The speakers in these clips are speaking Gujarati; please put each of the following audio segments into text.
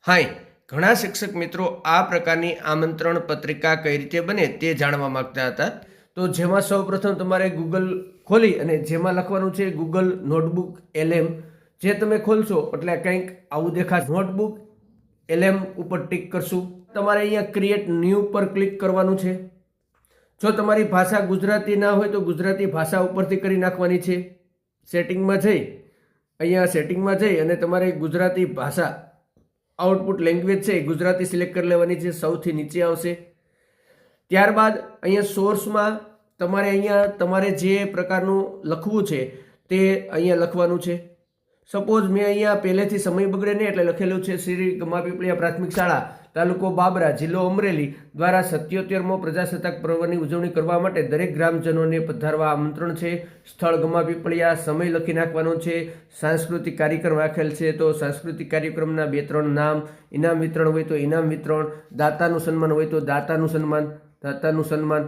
હાય, ઘણા શિક્ષક મિત્રો આ પ્રકારની આમંત્રણ પત્રિકા કઈ રીતે બને તે જાણવા માંગતા હતા. તો જેમાં સૌપ્રથમ તમારે ગૂગલ ખોલી અને જેમાં લખવાનું છે ગૂગલ નોટબુક LM. જે તમે ખોલશો એટલે કંઈક આવું દેખાશે. નોટબુક LM ઉપર ટિક કરશું. તમારે અહીંયા ક્રિએટ ન્યૂ પર ક્લિક કરવાનું છે. જો તમારી ભાષા ગુજરાતી ના હોય તો ગુજરાતી ભાષા ઉપરથી કરી નાખવાની છે. સેટિંગમાં જઈ અને તમારે ગુજરાતી ભાષા આઉટપુટ લેંગ્વેજ છે ગુજરાતી સિલેક્ટ કરી લેવાની છે. સૌથી નીચે આવશે. ત્યારબાદ અહીંયા સોર્સમાં તમારે જે પ્રકારનું લખવું છે તે અહીંયા લખવાનું છે. સપોઝ મેં અહીંયા પહેલેથી સમય બગડે નહીં એટલે લખેલું છે શ્રી ગમાપીપળિયા પ્રાથમિક શાળા, તાલુકો બાબરા, જિલ્લો અમરેલી દ્વારા 77મો પ્રજાસત્તાક પર્વની ઉજવણી કરવા માટે દરેક ગ્રામજનોને પધારવા આમંત્રણ છે. સ્થળ ગમાપીપળિયા, સમય લખી નાખવાનો છે. સાંસ્કૃતિક કાર્યક્રમ રાખેલ છે તો સાંસ્કૃતિક કાર્યક્રમના 2-3 નામ, ઇનામ વિતરણ હોય તો ઇનામ વિતરણ, દાતાનું સન્માન હોય તો દાતાનું સન્માન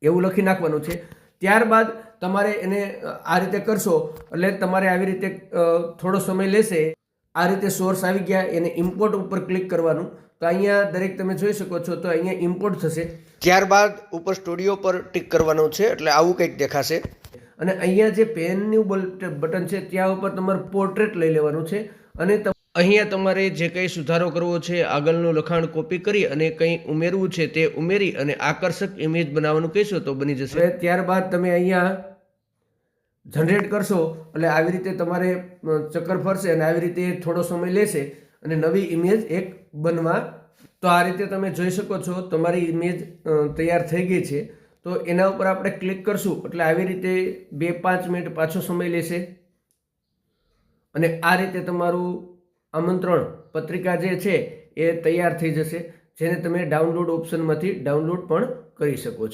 એવું લખી નાખવાનું છે. ત્યારબાદ તમારે એને આ રીતે કરશો એટલે તમારે આવી રીતે થોડો સમય લેશે. આ રીતે સોર્સ આવી ગયા, એને ઇમ્પોર્ટ ઉપર ક્લિક કરવાનું. તો અહીંયા દરેક તમે જોઈ શકો છો તો અહીંયા ઇમ્પોર્ટ થશે. ત્યારબાદ ઉપર સ્ટુડિયો પર ટિક કરવાનું છે એટલે આવું કંઈક દેખાશે. અને અહીંયા જે પેનનું બટન છે ત્યાં ઉપર તમારે પોર્ટ્રેટ લઈ લેવાનું છે. અને અહીંયા તમારે જે કંઈ સુધારો કરવો છે, આગળનું લખાણ કોપી કરી અને કંઈ ઉમેરવું છે તે ઉમેરી અને આકર્ષક ઇમેજ બનાવવાનું કહેશો તો બની જશે. ત્યારબાદ તમે અહીંયા જનરેટ કરશો એટલે આવી રીતે તમારે ચક્કર ફરશે અને આવી રીતે થોડો સમય લેશે અને નવી ઇમેજ એક બનવા. તો આ રીતે તમે જોઈ શકો છો તમારી ઇમેજ તૈયાર થઈ ગઈ છે. તો એના ઉપર આપણે ક્લિક કરશું એટલે આવી રીતે 2-5 મિનિટ પાછો સમય લેશે અને આ રીતે તમારું આમંત્રણ પત્રિકા જે છે એ તૈયાર થઈ જશે, જેને તમે ડાઉનલોડ ઓપ્શનમાંથી ડાઉનલોડ પણ કરી શકો છો.